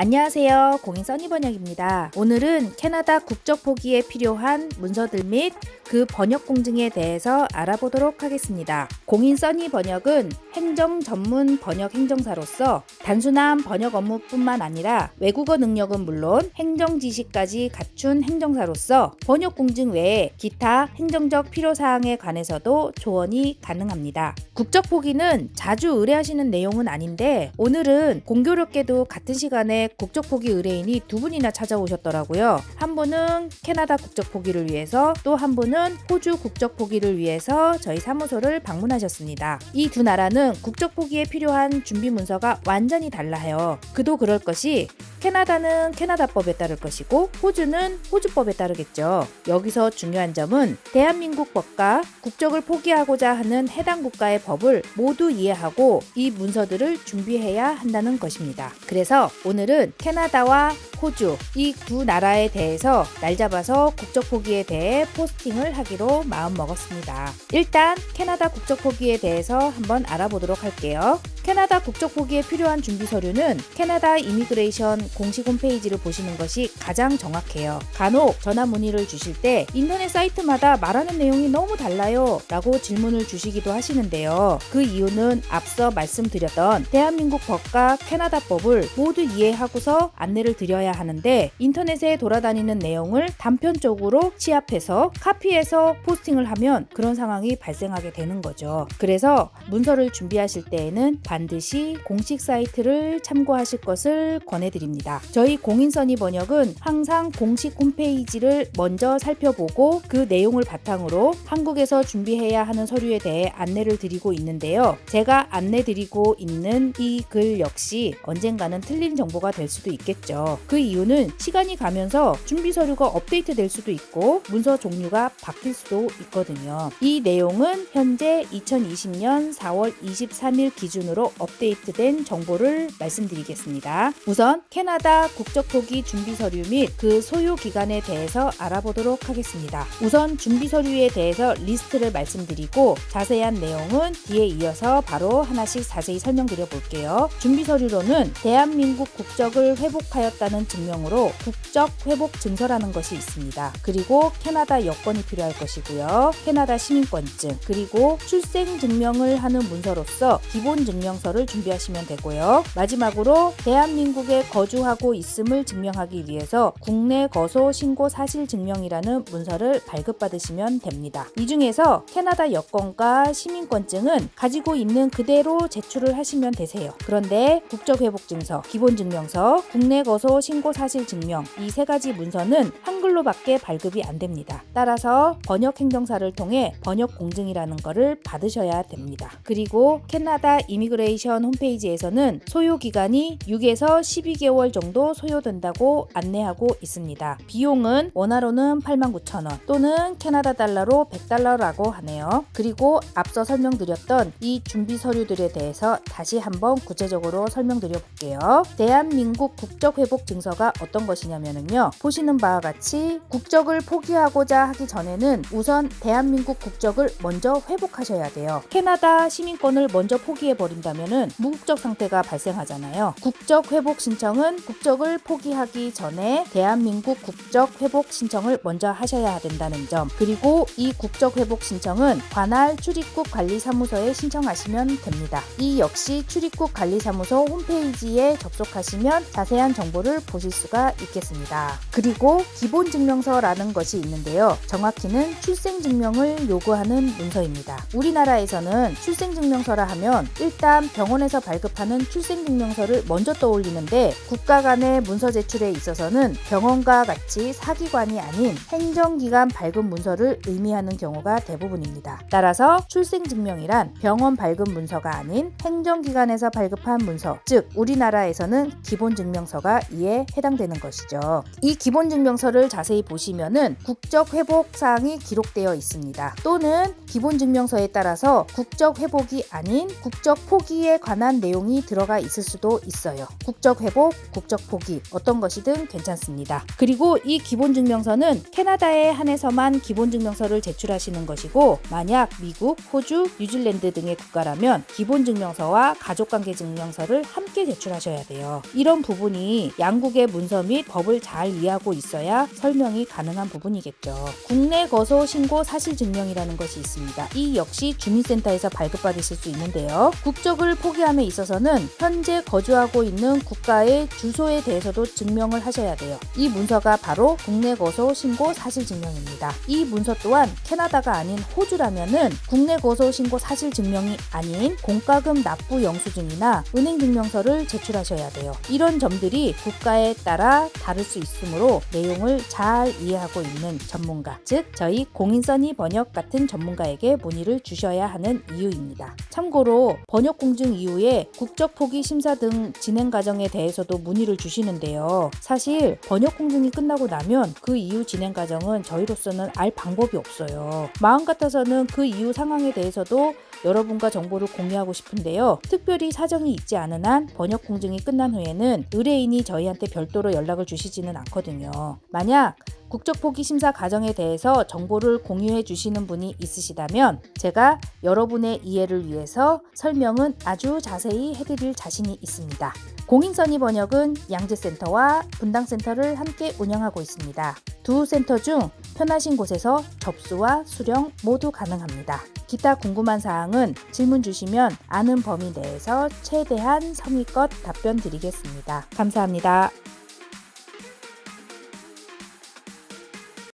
안녕하세요. 공인 써니번역입니다. 오늘은 캐나다 국적 포기에 필요한 문서들 및 그 번역 공증에 대해서 알아보도록 하겠습니다. 공인 써니번역은 행정 전문 번역 행정사로서 단순한 번역 업무뿐만 아니라 외국어 능력은 물론 행정 지식까지 갖춘 행정사로서 번역 공증 외에 기타 행정적 필요사항에 관해서도 조언이 가능합니다. 국적 포기는 자주 의뢰하시는 내용은 아닌데 오늘은 공교롭게도 같은 시간에 국적 포기 의뢰인이 두 분이나 찾아오셨더라고요. 한 분은 캐나다 국적 포기를 위해서, 또 한 분은 호주 국적 포기를 위해서 저희 사무소를 방문하셨습니다. 이 두 나라는 국적 포기에 필요한 준비 문서가 완전히 달라요. 그도 그럴 것이 캐나다는 캐나다법에 따를 것이고 호주는 호주법에 따르겠죠. 여기서 중요한 점은 대한민국 법과 국적을 포기하고자 하는 해당 국가의 법을 모두 이해하고 이 문서들을 준비해야 한다는 것입니다. 그래서 오늘은 캐나다와 호주 이 두 나라에 대해서 날 잡아서 국적 포기에 대해 포스팅을 하기로 마음먹었습니다. 일단 캐나다 국적 포기에 대해서 한번 알아보도록 할게요. 캐나다 국적 포기에 필요한 준비 서류는 캐나다 이미그레이션 공식 홈페이지를 보시는 것이 가장 정확해요. 간혹 전화 문의를 주실 때 인터넷 사이트마다 말하는 내용이 너무 달라요 라고 질문을 주시기도 하시는데요. 그 이유는 앞서 말씀드렸던 대한민국 법과 캐나다 법을 모두 이해하고서 안내를 드려야 하는데 인터넷에 돌아다니는 내용을 단편적으로 취합해서 카피해서 포스팅을 하면 그런 상황이 발생하게 되는 거죠. 그래서 문서를 준비하실 때에는 반드시 공식 사이트를 참고하실 것을 권해드립니다. 저희 공인 써니번역은 항상 공식 홈페이지를 먼저 살펴보고 그 내용을 바탕으로 한국에서 준비해야 하는 서류에 대해 안내를 드리고 있는데요. 제가 안내드리고 있는 이 글 역시 언젠가는 틀린 정보가 될 수도 있겠죠. 그 이유는 시간이 가면서 준비 서류가 업데이트 될 수도 있고 문서 종류가 바뀔 수도 있거든요. 이 내용은 현재 2020년 4월 23일 기준으로 업데이트된 정보를 말씀드리겠습니다. 우선 캐나다 국적 포기 준비 서류 및 그 소요 기간에 대해서 알아보도록 하겠습니다. 우선 준비 서류에 대해서 리스트를 말씀드리고 자세한 내용은 뒤에 이어서 바로 하나씩 자세히 설명드려 볼게요. 준비 서류로는 대한민국 국적을 회복하였다는 증명으로 국적 회복 증서라는 것이 있습니다. 그리고 캐나다 여권이 필요할 것이고요. 캐나다 시민권증, 그리고 출생 증명을 하는 문서로서 기본 증명서를 준비하시면 되고요. 마지막으로 대한민국에 거주하고 있음을 증명하기 위해서 국내 거소 신고 사실 증명이라는 문서를 발급받으시면 됩니다. 이 중에서 캐나다 여권과 시민권증은 가지고 있는 그대로 제출을 하시면 되세요. 그런데 국적회복증서, 기본증명서, 국내 거소 신고 사실 증명 이 세 가지 문서는 한글로밖에 발급이 안 됩니다. 따라서 번역 행정사를 통해 번역 공증이라는 것을 받으셔야 됩니다. 그리고 캐나다 이미그레이션 홈페이지에서는 소요 기간이 6에서 12개월 정도 소요된다고 안내하고 있습니다. 비용은 원화로는 89,000원 또는 캐나다 달러로 100달러라고 하네요. 그리고 앞서 설명드렸던 이 준비 서류들에 대해서 다시 한번 구체적으로 설명드려 볼게요. 대한민국 국적회복 증서가 어떤 것이냐면요. 보시는 바와 같이 국적을 포기하고자 하기 전에는 우선 대한민국 국적을 먼저 회복하셔야 돼요. 캐나다 시민권을 먼저 포기해버린다면 무국적 상태가 발생하잖아요. 국적 회복 신청은 국적을 포기하기 전에 대한민국 국적 회복 신청을 먼저 하셔야 된다는 점, 그리고 이 국적 회복 신청은 관할 출입국 관리사무소에 신청하시면 됩니다. 이 역시 출입국 관리사무소 홈페이지에 접속하시면 자세한 정보를 보실 수가 있겠습니다. 그리고 기본증명서라는 것이 있는데요. 정확히는 출생증명을 요구하는 문서입니다. 우리나라에서는 출생증명서라 하면 일단 병원에서 발급하는 출생증명서를 먼저 떠올리는데 국가 간의 문서 제출에 있어서는 병원과 같이 사기관이 아닌 행정기관 발급 문서를 의미하는 경우가 대부분입니다. 따라서 출생증명이란 병원 발급 문서가 아닌 행정기관에서 발급한 문서, 즉 우리나라에서는 기본증명서가 이에 국가에 해당되는 것이죠. 이 기본증명서를 자세히 보시면은 국적 회복 사항이 기록되어 있습니다. 또는 기본증명서에 따라서 국적 회복이 아닌 국적 포기에 관한 내용이 들어가 있을 수도 있어요. 국적 회복, 국적 포기 어떤 것이든 괜찮습니다. 그리고 이 기본증명서는 캐나다에 한해서만 기본증명서를 제출하시는 것이고, 만약 미국, 호주, 뉴질랜드 등의 국가라면 기본증명서와 가족관계증명서를 함께 제출하셔야 돼요. 이런 부분이 양국의 문서 및 법을 잘 이해하고 있어야 설명이 가능한 부분이겠죠. 국내 거소 신고 사실증명이라는 것이 있습니다. 이 역시 주민센터에서 발급받으실 수 있는데요. 국적을 포기함에 있어서는 현재 거주하고 있는 국가의 주소에 대해서도 증명을 하셔야 돼요. 이 문서가 바로 국내 거소 신고 사실증명입니다. 이 문서 또한 캐나다가 아닌 호주라면은 국내 거소 신고 사실증명이 아닌 공과금 납부 영수증이나 은행증명서를 제출하셔야 돼요. 이런 점들이 국가에 따라 다를 수 있으므로 내용을 잘 이해하고 있는 전문가, 즉 저희 공인써니 번역 같은 전문가에게 문의를 주셔야 하는 이유입니다. 참고로 번역 공증 이후에 국적 포기 심사 등 진행 과정에 대해서도 문의를 주시는데요. 사실 번역 공증이 끝나고 나면 그 이후 진행 과정은 저희로서는 알 방법이 없어요. 마음 같아서는 그 이후 상황에 대해서도 여러분과 정보를 공유하고 싶은데요. 특별히 사정이 있지 않은 한 번역 공증이 끝난 후에는 의뢰인이 저희한테 별도로 연락을 주시지는 않거든요. 만약 국적 포기 심사 과정에 대해서 정보를 공유해 주시는 분이 있으시다면 제가 여러분의 이해를 위해서 설명은 아주 자세히 해드릴 자신이 있습니다. 공인써니 번역은 양재센터와 분당센터를 함께 운영하고 있습니다. 두 센터 중 편하신 곳에서 접수와 수령 모두 가능합니다. 기타 궁금한 사항은 질문 주시면 아는 범위 내에서 최대한 성의껏 답변 드리겠습니다. 감사합니다.